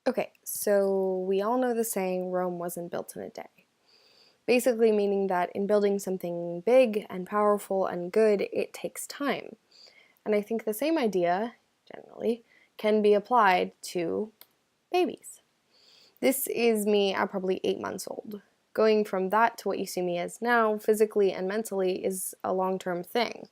Okay, so we all know the saying, Rome wasn't built in a day. Basically meaning that in building something big and powerful and good, it takes time. And I think the same idea, generally, can be applied to babies. This is me at probably 8 months old. Going from that to what you see me as now, physically and mentally, is a long-term thing.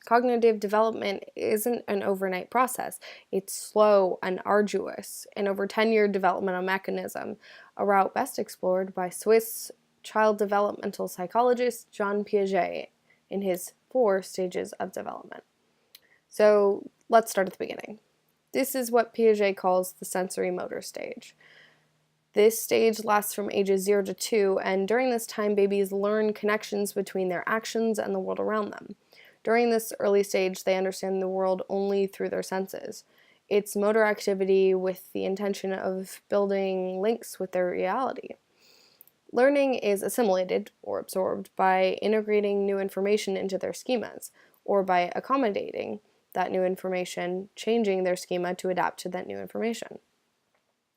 Cognitive development isn't an overnight process. It's slow and arduous, an over 10-year developmental mechanism, a route best explored by Swiss child developmental psychologist Jean Piaget in his 4 stages of development. So let's start at the beginning. This is what Piaget calls the sensory motor stage. This stage lasts from ages 0 to 2, and during this time, babies learn connections between their actions and the world around them. During this early stage, they understand the world only through their senses. It's motor activity with the intention of building links with their reality. Learning is assimilated, or absorbed, by integrating new information into their schemas, or by accommodating that new information, changing their schema to adapt to that new information.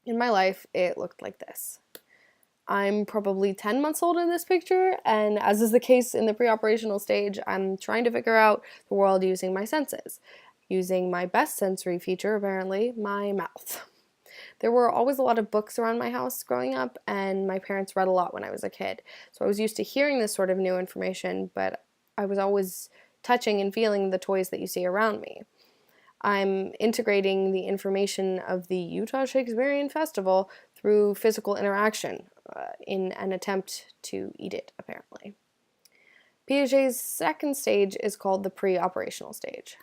In my life, it looked like this. I'm probably 10 months old in this picture, and as is the case in the pre-operational stage, I'm trying to figure out the world using my senses, using my best sensory feature, apparently, my mouth. There were always a lot of books around my house growing up, and my parents read a lot when I was a kid, so I was used to hearing this sort of new information, but I was always touching and feeling the toys that you see around me. I'm integrating the information of the Utah Shakespearean Festival through physical interaction in an attempt to eat it, apparently. Piaget's second stage is called the pre-operational stage.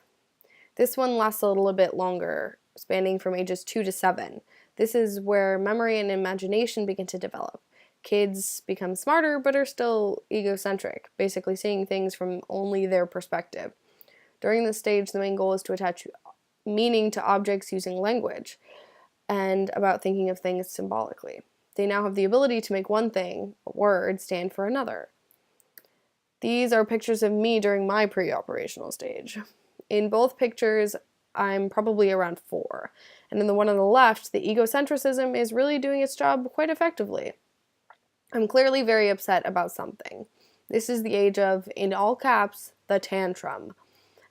This one lasts a little bit longer, spanning from ages 2 to 7. This is where memory and imagination begin to develop. Kids become smarter but are still egocentric, basically seeing things from only their perspective. During this stage, the main goal is to attach meaning to objects using language and about thinking of things symbolically. They now have the ability to make one thing, a word, stand for another. These are pictures of me during my pre-operational stage. In both pictures, I'm probably around 4, and in the one on the left, the egocentrism is really doing its job quite effectively. I'm clearly very upset about something. This is the age of, in all caps, the tantrum.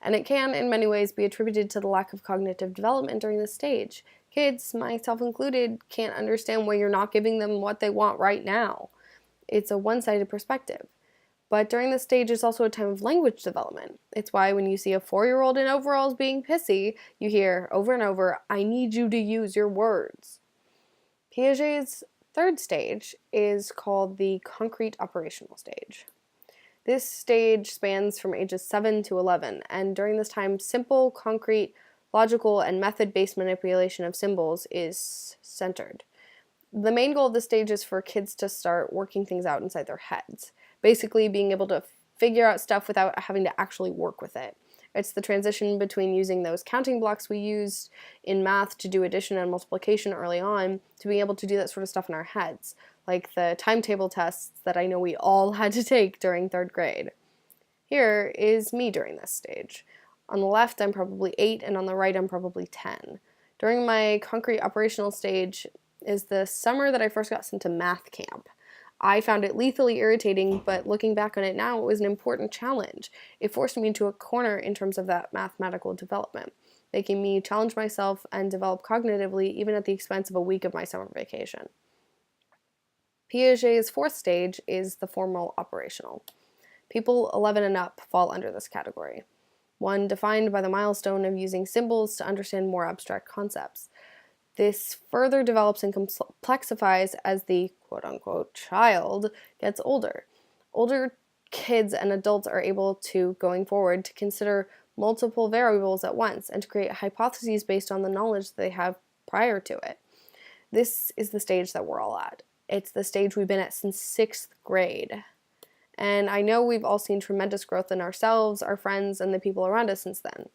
And it can, in many ways, be attributed to the lack of cognitive development during this stage. Kids, myself included, can't understand why you're not giving them what they want right now. It's a one-sided perspective. But during this stage is also a time of language development. It's why when you see a 4-year-old in overalls being pissy, you hear over and over, "I need you to use your words." Piaget's third stage is called the concrete operational stage. This stage spans from ages 7 to 11, and during this time, simple, concrete, logical, and method-based manipulation of symbols is centered. The main goal of this stage is for kids to start working things out inside their heads, basically being able to figure out stuff without having to actually work with it. It's the transition between using those counting blocks we used in math to do addition and multiplication early on to being able to do that sort of stuff in our heads, like the timetable tests that I know we all had to take during 3rd grade. Here is me during this stage. On the left, I'm probably 8, and on the right, I'm probably 10. During my concrete operational stage is the summer that I first got sent to math camp. I found it lethally irritating, but looking back on it now, it was an important challenge. It forced me into a corner in terms of that mathematical development, making me challenge myself and develop cognitively even at the expense of a week of my summer vacation. Piaget's 4th stage is the formal operational. People 11 and up fall under this category, one defined by the milestone of using symbols to understand more abstract concepts. This further develops and complexifies as the quote-unquote child gets older. Older kids and adults are able to, going forward, to consider multiple variables at once and to create hypotheses based on the knowledge they have prior to it. This is the stage that we're all at. It's the stage we've been at since 6th grade. And I know we've all seen tremendous growth in ourselves, our friends, and the people around us since then.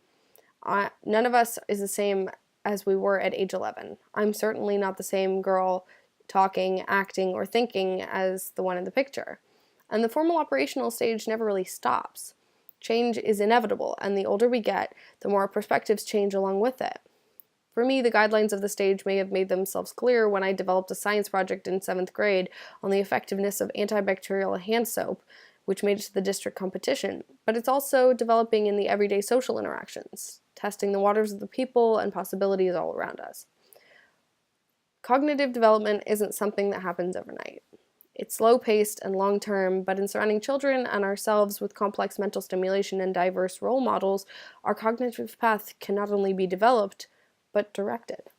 None of us is the same as we were at age 11. I'm certainly not the same girl talking, acting, or thinking as the one in the picture. And the formal operational stage never really stops. Change is inevitable, and the older we get, the more our perspectives change along with it. For me, the guidelines of the stage may have made themselves clear when I developed a science project in 7th grade on the effectiveness of antibacterial hand soap, which made it to the district competition, but it's also developing in the everyday social interactions, testing the waters of the people and possibilities all around us. Cognitive development isn't something that happens overnight. It's slow-paced and long-term, but in surrounding children and ourselves with complex mental stimulation and diverse role models, our cognitive path can not only be developed, but directed.